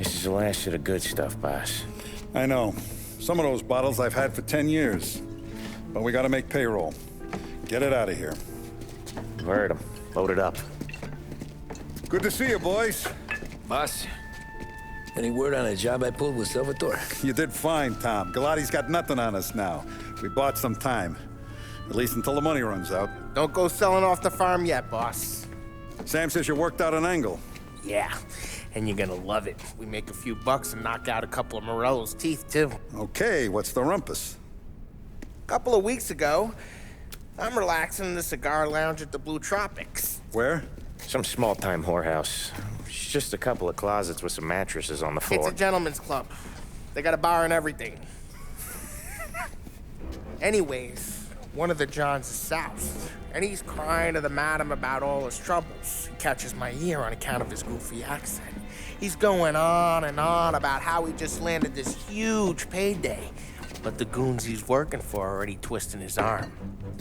This is the last of the good stuff, boss. I know. Some of those bottles I've had for 10 years. But we gotta make payroll. Get it out of here. You've heard him. Load it up. Good to see you, boys. Boss, any word on a job I pulled with Salvatore? You did fine, Tom. Galati's got nothing on us now. We bought some time. At least until the money runs out. Don't go selling off the farm yet, boss. Sam says you worked out an angle. Yeah, and you're gonna love it. We make a few bucks and knock out a couple of Morello's teeth, too. Okay, what's the rumpus? A couple of weeks ago, I'm relaxing in the cigar lounge at the Blue Tropics. Where? Some small-time whorehouse. It's just a couple of closets with some mattresses on the floor. It's a gentleman's club. They got a bar and everything. Anyways, one of the Johns is south, and he's crying to the madam about all his troubles. He catches my ear on account of his goofy accent. He's going on and on about how he just landed this huge payday, but the goons he's working for are already twisting his arm,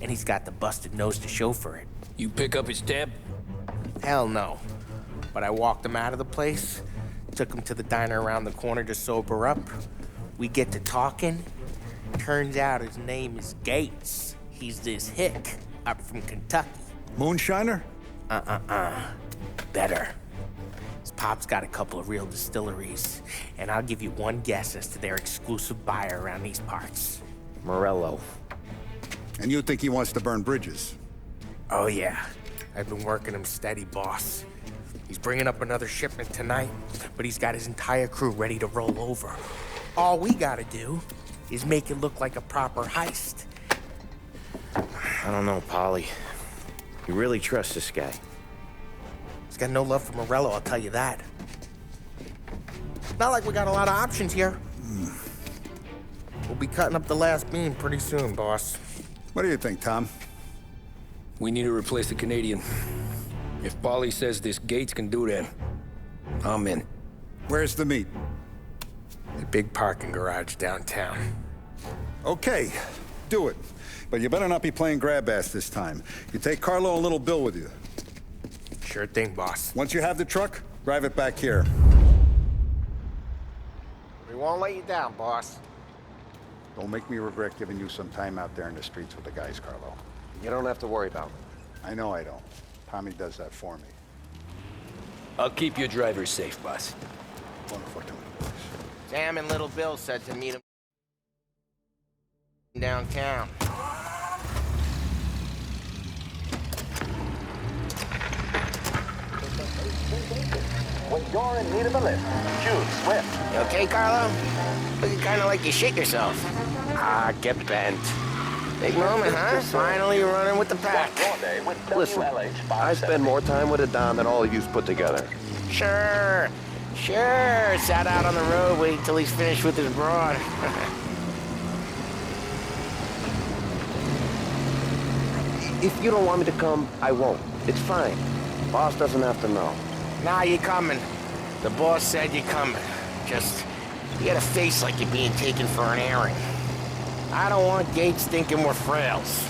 and he's got the busted nose to show for it. You pick up his tab? Hell no. But I walked him out of the place, took him to the diner around the corner to sober up. We get to talking. Turns out his name is Gates. He's this hick up from Kentucky. Moonshiner? Better. His pop's got a couple of real distilleries, and I'll give you one guess as to their exclusive buyer around these parts. Morello. And you think he wants to burn bridges? Oh yeah, I've been working him steady, boss. He's bringing up another shipment tonight, but he's got his entire crew ready to roll over. All we gotta do is make it look like a proper heist. I don't know, Paulie. You really trust this guy? He's got no love for Morello, I'll tell you that. Not like we got a lot of options here. We'll be cutting up the last beam pretty soon, boss. What do you think, Tom? We need to replace the Canadian. If Paulie says this Gates can do that, I'm in. Where's the meet? The big parking garage downtown. Okay, do it. But you better not be playing grab ass this time. You take Carlo and Little Bill with you. Sure thing, boss. Once you have the truck, drive it back here. We won't let you down, boss. Don't make me regret giving you some time out there in the streets with the guys, Carlo. You don't have to worry about it. I know I don't. Tommy does that for me. I'll keep your driver safe, boss. Wonderful, Tommy. Sam and Little Bill said to meet him downtown. When you're in need of a lift, choose Swift. You okay, Carlo? Looking kind of like you shit yourself. Get bent. Big moment, huh? Finally running with the pack. Listen, I spend more time with a Don than all of yous put together. Sure. Sat out on the road waiting till he's finished with his broad. If you don't want me to come, I won't. It's fine. Boss doesn't have to know. Nah, you coming. The boss said you coming. Just, you got a face like you're being taken for an airing. I don't want Gates thinking we're frails.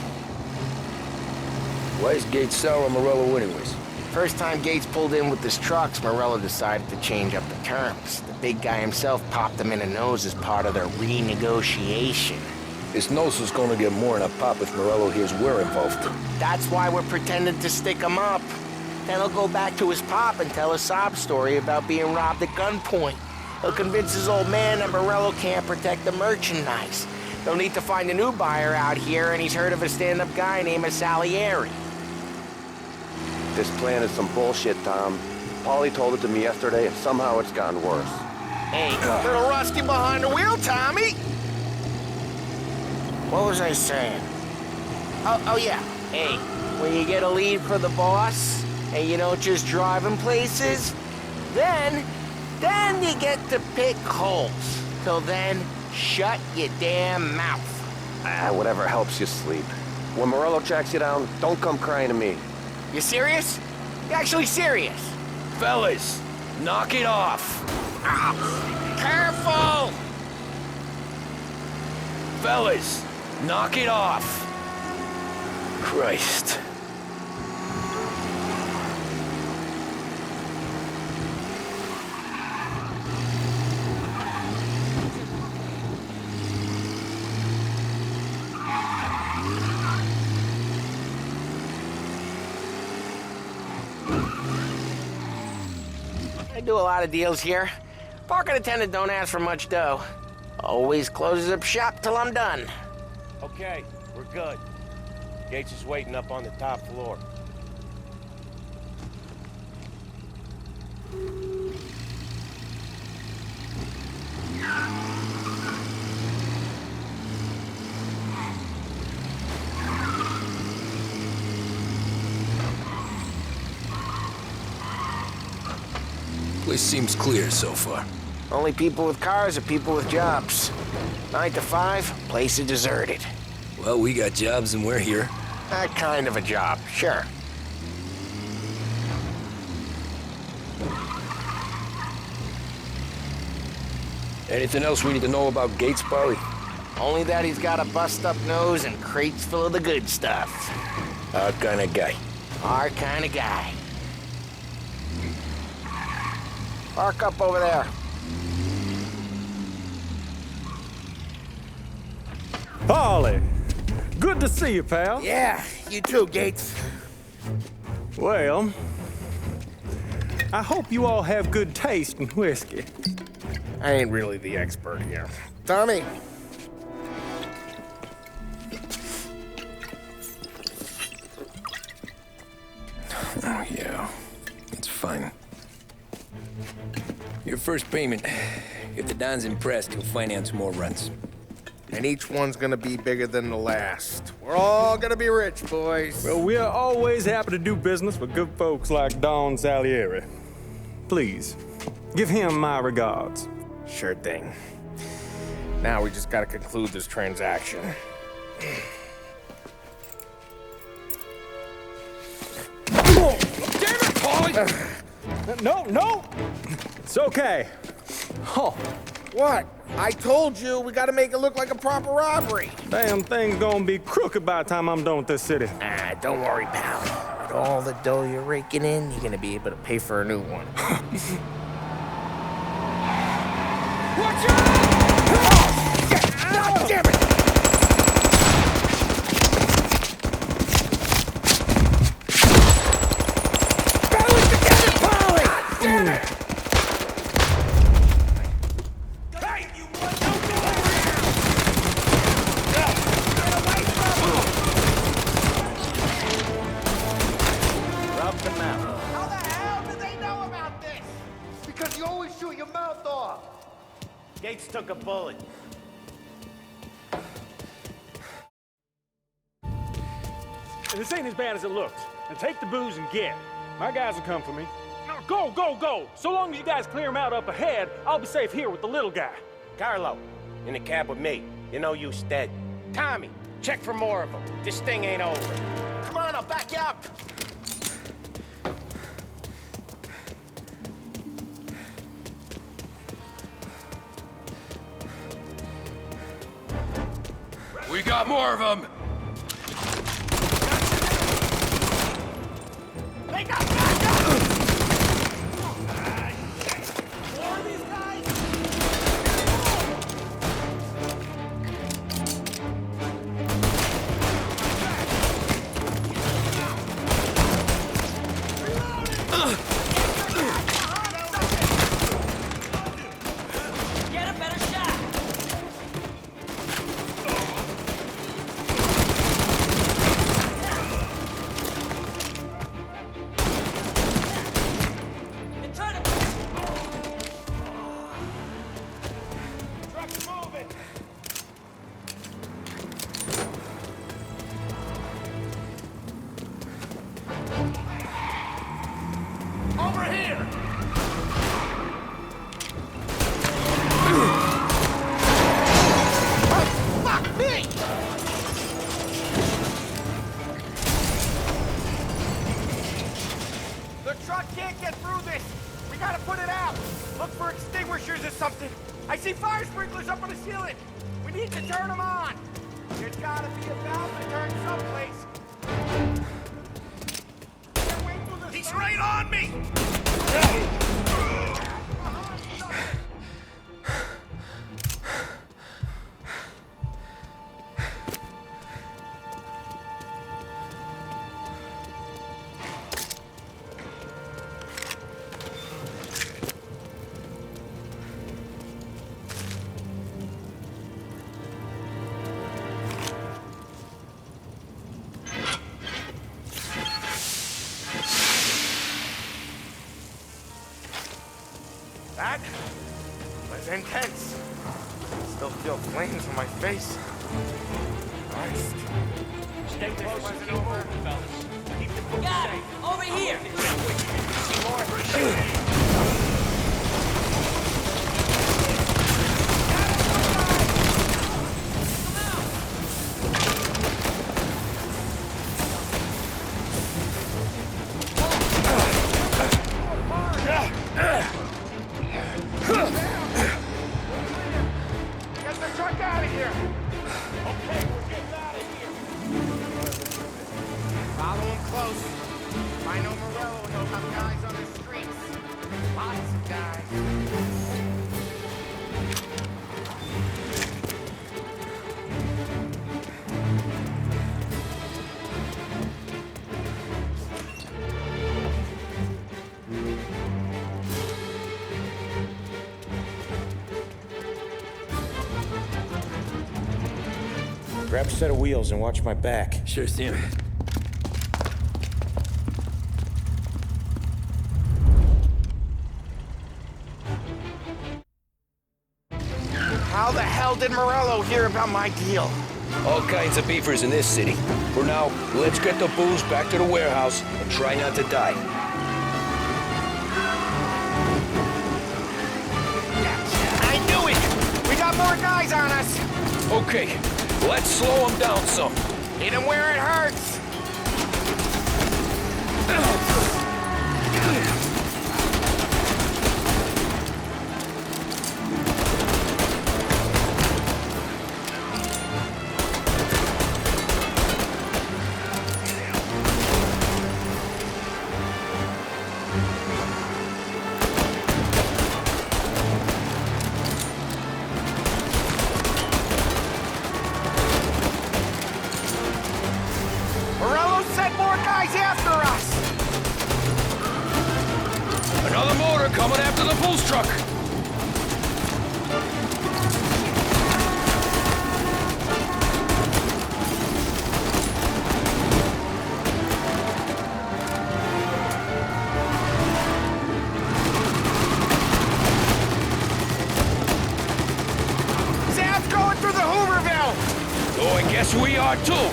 Why is Gates sour on Morello anyways? First time Gates pulled in with his trucks, Morello decided to change up the terms. The big guy himself popped him in the nose as part of their renegotiation. His nose was gonna get more than a pop if Morello hears we're involved. That's why we're pretending to stick him up. Then he'll go back to his pop and tell a sob story about being robbed at gunpoint. He'll convince his old man that Morello can't protect the merchandise. They'll need to find a new buyer out here, and he's heard of a stand-up guy named Salieri. This plan is some bullshit, Tom. Paulie told it to me yesterday, and somehow it's gotten worse. Hey, little rusty behind the wheel, Tommy! What was I saying? Oh yeah. Hey, when you get a lead for the boss, and you don't just drive him places, then you get to pick holes. Till then, shut your damn mouth. Whatever helps you sleep. When Morello tracks you down, don't come crying to me. You serious? You actually serious? Fellas, knock it off. Ow. Careful! Fellas, knock it off. Christ. do a lot of deals here. Parking attendant don't ask for much dough. Always closes up shop till I'm done. Okay, we're good. Gates is waiting up on the top floor. Place seems clear so far. Only people with cars are people with jobs. 9 to 5, place is deserted. Well, we got jobs and we're here. That kind of a job, sure. Anything else we need to know about Gates, Paulie? Only that he's got a bust-up nose and crates full of the good stuff. Our kind of guy. Our kind of guy. Park up over there. Paulie, good to see you, pal. Yeah, you too, Gates. Well, I hope you all have good taste in whiskey. I ain't really the expert here. Tommy. Oh, yeah. It's fine. Your first payment. If the Don's impressed, he'll finance more runs. And each one's gonna be bigger than the last. We're all gonna be rich, boys. Well, we're always happy to do business with good folks like Don Salieri. Please, give him my regards. Sure thing. Now we just gotta conclude this transaction. Damn it, Paulie! No! It's okay. Oh, What? I told you, we gotta make it look like a proper robbery. damn thing's gonna be crooked by the time I'm done with this city. Ah, don't worry, pal. With all the dough you're raking in, you're gonna be able to pay for a new one. Watch out! God damn it! Balance together, Paulie! Damn it! How the hell did they know about this? Because you always shoot your mouth off. Gates took a bullet. This ain't as bad as it looks. Now take the booze and get. My guys will come for me. Now go! So long as you guys clear him out up ahead, I'll be safe here with the little guy. Carlo, in the cab with me. You know you stead. Tommy, check for more of them. This thing ain't over. Come on, I'll back you up. We got more of them! They got back up! More of these guys? Get a better shot! They're trying to... Truck's moving. Over here! Fuck me! The truck can't get through this. We gotta put it out. Look for extinguishers or something. I see fire sprinklers up on the ceiling. We need to turn them on. There's gotta be a valve to turn someplace. He's right on me! That was intense. Still feel flames on my face. Christ. Stay close and keep moving, fellas. Keep the food Got safe. it! Over here! See more? Get the truck out of here! Okay, we're getting out of here. Follow him close. If I know Morello, he'll have guys on the streets. Lots of guys. Grab a set of wheels and watch my back. Sure, Sam. How the hell did Morello hear about my deal? All kinds of beefers in this city. For now, let's get the booze back to the warehouse and try not to die. I knew it! We got more guys on us! Okay, let's slow them down some. Hit him where it hurts! Morello sent more guys after us! Another motor coming after the booze truck. Sam's going through the Hooverville! Oh, I guess we are too.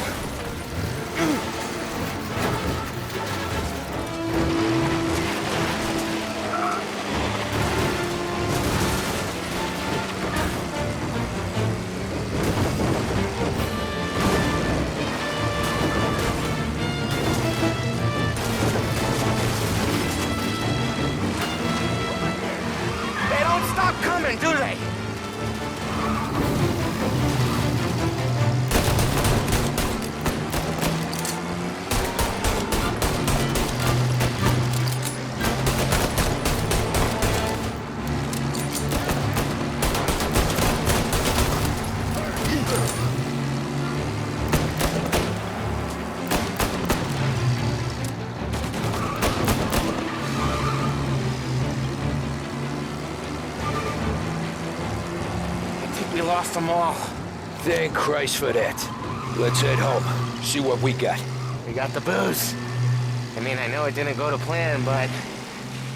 They don't stop coming, do they? I think we lost them all. Thank Christ for that. Let's head home. See what we got. We got the booze. I mean, I know it didn't go to plan, but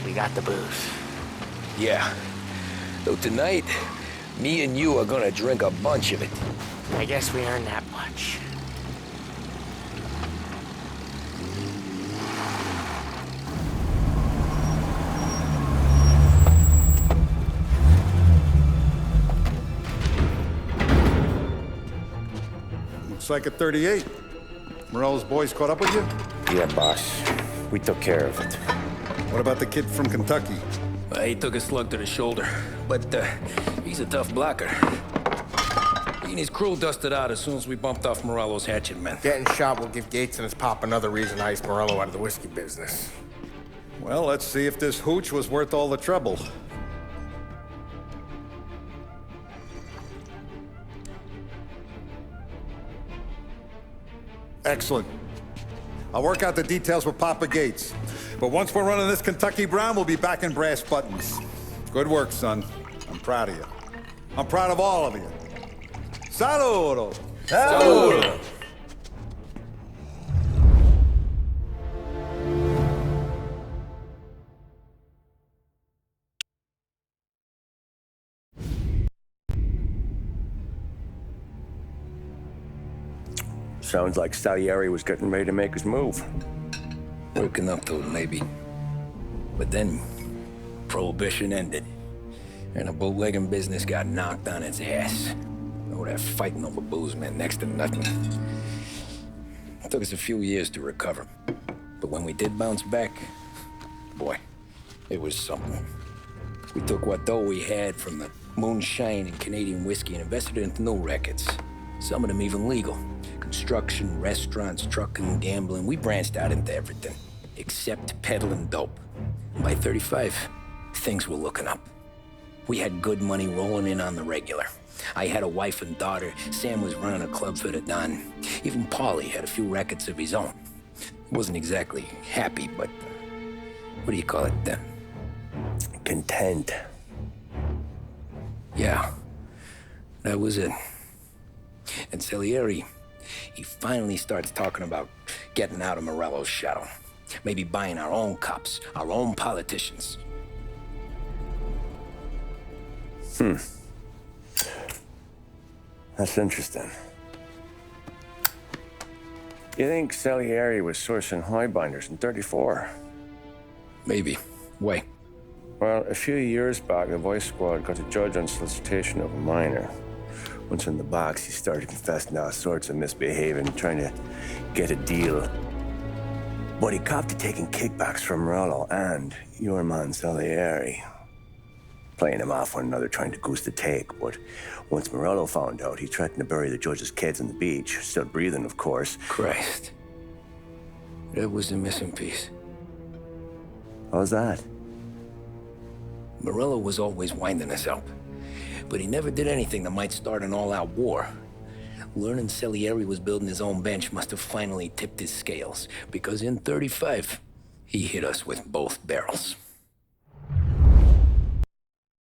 we got the booze. Yeah. Though tonight, me and you are gonna drink a bunch of it. I guess we earned that much. Looks like a 38. Morello's boys caught up with you? Yeah, boss. We took care of it. What about the kid from Kentucky? He took a slug to the shoulder, but he's a tough blocker. He and his crew dusted out as soon as we bumped off Morello's hatchet men. Getting shot will give Gates and his pop another reason to ice Morello out of the whiskey business. Well, let's see if this hooch was worth all the trouble. Excellent. I'll work out the details with Papa Gates. But once we're running this Kentucky Brown, we'll be back in brass buttons. Good work, son. I'm proud of you. I'm proud of all of you. Saludo! Saludo! Sounds like Salieri was getting ready to make his move. Working up to it, maybe. But then, Prohibition ended, and the bootlegging business got knocked on its ass. Oh, that fighting over booze meant next to nothing. It took us a few years to recover. But when we did bounce back, boy, it was something. We took what dough we had from the moonshine and Canadian whiskey and invested it into new rackets. Some of them even legal. Construction, restaurants, trucking, gambling. We branched out into everything, except peddling dope. And by 35, things were looking up. We had good money rolling in on the regular. I had a wife and daughter. Sam was running a club for the Don. Even Paulie had a few rackets of his own. He wasn't exactly happy, but what do you call it? Content. Yeah, that was it. And Salieri, he finally starts talking about getting out of Morello's shadow. Maybe buying our own cops, our own politicians. That's interesting. You think Salieri was sourcing highbinders in 34? Maybe. Why? Well, a few years back, the Vice Squad got a judge on solicitation of a minor. Once in the box, he started confessing all sorts of misbehaving, trying to get a deal. But he copped to taking kickbacks from Morello and your man Salieri. Playing him off one another, trying to goose the take. But once Morello found out, he threatened to bury the judge's kids on the beach. Still breathing, of course. Christ. That was the missing piece. How's that? Morello was always winding us up, but he never did anything that might start an all-out war. Learning Salieri was building his own bench must have finally tipped his scales, because in 35, he hit us with both barrels.